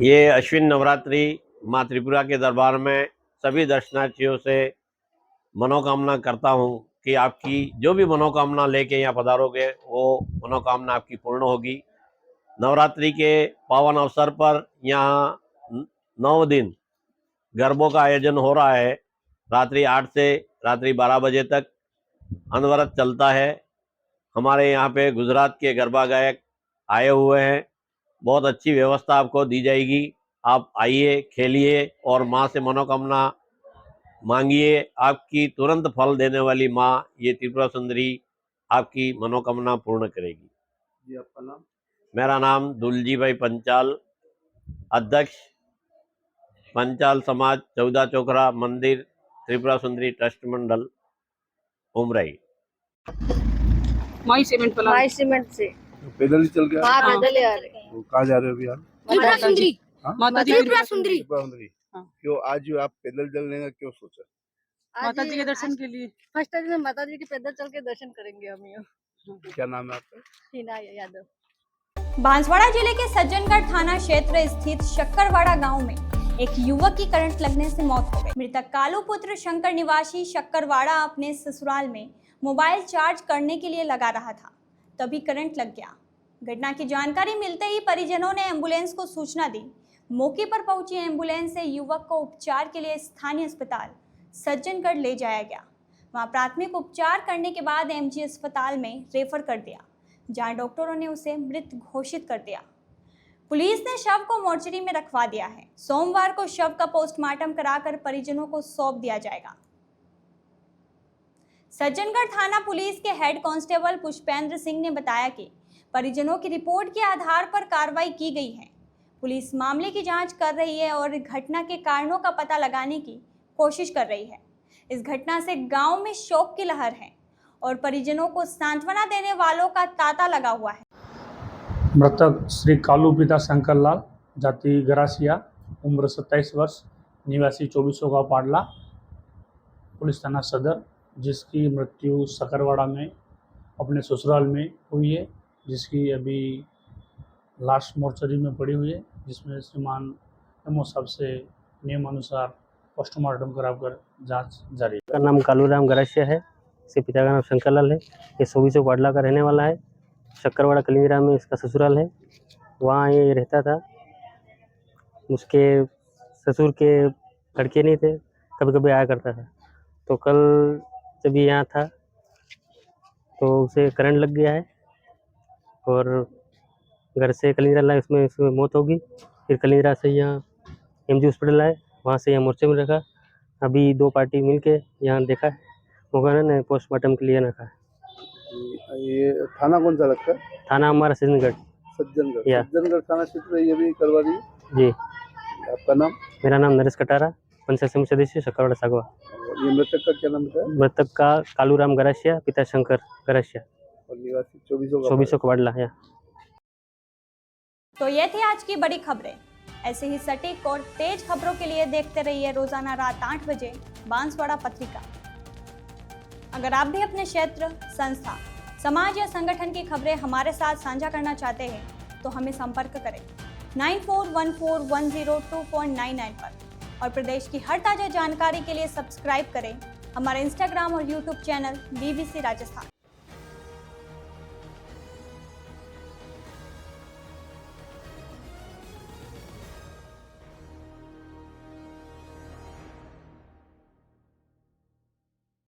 ये अश्विन नवरात्रि माँ त्रिपुरा के दरबार में सभी दर्शनार्थियों से मनोकामना करता हूँ कि आपकी जो भी मनोकामना लेके यहाँ पधारोगे वो मनोकामना आपकी पूर्ण होगी। नवरात्रि के पावन अवसर पर यहाँ 9 दिन गरबों का आयोजन हो रहा है। रात्रि 8 से रात्रि 12 बजे तक अनवरत चलता है। हमारे यहाँ पे गुजरात के गरबा गायक आए हुए हैं। बहुत अच्छी व्यवस्था आपको दी जाएगी। आप आइए, खेलिए और माँ से मनोकामना मांगिए। आपकी तुरंत फल देने वाली माँ ये त्रिपुरा सुंदरी आपकी मनोकामना पूर्ण करेगी। जी, आपका नाम? मेरा नाम दुलजी भाई पंचाल, अध्यक्ष पंचाल समाज 14 चोकरा मंदिर त्रिपुरा सुंदरी ट्रस्ट मंडल उमराई। माई सीमेंट से पैदल ही चल गया? हाँ, पैदल ही आ रहे हैं। तो कहाँ जा रहे हो अभी आप? त्रिपुरा सुंदरी। हाँ? त्रिपुरा सुंदरी। क्यों आज आप पैदल चलने का क्यों सोचा? माता जी के दर्शन के लिए। फर्स्ट टाइम में माता जी के पैदल चल के दर्शन करेंगे हम यहाँ। क्या नाम है आपका? हिना यादव। बांसवाड़ा जिले के सज्जनगढ़ थाना क्षेत्र स्थित शक्करवाड़ा गांव में एक युवक की करंट लगने से मौत हो गई। मृतक कालू पुत्र शंकर निवासी शक्करवाड़ा अपने ससुराल में मोबाइल चार्ज करने के लिए लगा रहा था, तभी करंट लग गया। घटना की जानकारी मिलते ही परिजनों ने एम्बुलेंस को सूचना दी। मौके पर पहुंची एम्बुलेंस से युवक को उपचार के लिए स्थानीय अस्पताल सज्जनगढ़ ले जाया गया। वहां प्राथमिक उपचार करने के बाद एमजी अस्पताल में रेफर कर दिया, जहां डॉक्टरों ने उसे मृत घोषित कर दिया। पुलिस ने शव को मोर्चरी में रखवा दिया है। सोमवार को शव का पोस्टमार्टम कराकर परिजनों को सौंप दिया जाएगा। सज्जनगढ़ थाना पुलिस के हेड कांस्टेबल पुष्पेंद्र सिंह ने बताया कि परिजनों की रिपोर्ट के आधार पर कार्रवाई की गई है। पुलिस मामले की जांच कर रही है और घटना के कारणों का पता लगाने की कोशिश कर रही है। इस घटना से गांव में शोक की लहर है और परिजनों को सांत्वना देने वालों का तांता लगा हुआ है। मृतक श्री कालू पिता शंकर लाल, जाति गरासिया, उम्र 27 वर्ष, निवासी 24 का पाडला, पुलिस थाना सदर, जिसकी मृत्यु सकरवाड़ा में अपने ससुराल में हुई है, जिसकी अभी लाश मोर्चरी में पड़ी हुई है, जिसमें श्रीमान एमओ साहब से नियमानुसार पोस्टमार्टम कराकर जांच जारी है। का नाम कालूराम गरासिया है, इसके पिता का नाम शंकर लाल है। ये 24 पाडला का रहने वाला है। शक्करवाड़ा कलिंजरा में इसका ससुराल है, वहाँ ये रहता था। उसके ससुर के लड़के नहीं थे, कभी कभी आया करता था। तो कल जब ये यहाँ था तो उसे करंट लग गया है और घर से कलिंजरा लाए, उसमें मौत होगी। फिर कलिंजरा से यहाँ एमजी हॉस्पिटल आए, वहाँ से यहाँ मोर्चे में रखा। अभी 2 पार्टी मिलके यहाँ देखा है, मौका ने पोस्टमार्टम के लिए रखा है। ये थाना कौन सा लगता है? थाना हमारा सज्जनगढ़। सज्जनगढ़ थाना क्षेत्र ये भी करवा दी जी। आपका नाम? मेरा नाम नरेश कटारा, पंचायत समिति सदस्य शक्करवाड़ा सागवा। ये मृतक का क्या नाम बताया? मृतक का कालूराम गरासिया, पिता शंकर गरासिया, और निवासी 24 24 पाडला है। तो ये थी आज की बड़ी खबरें। ऐसे ही सटीक और तेज खबरों के लिए देखते रहिए रोजाना रात 8 बजे बांसवाड़ा पत्रिका। अगर आप भी अपने क्षेत्र, संस्था, समाज या संगठन की खबरें हमारे साथ साझा करना चाहते हैं तो हमें संपर्क करें 9414102499 पर। और प्रदेश की हर ताजा जानकारी के लिए सब्सक्राइब करें हमारे इंस्टाग्राम और यूट्यूब चैनल BBC राजस्थान।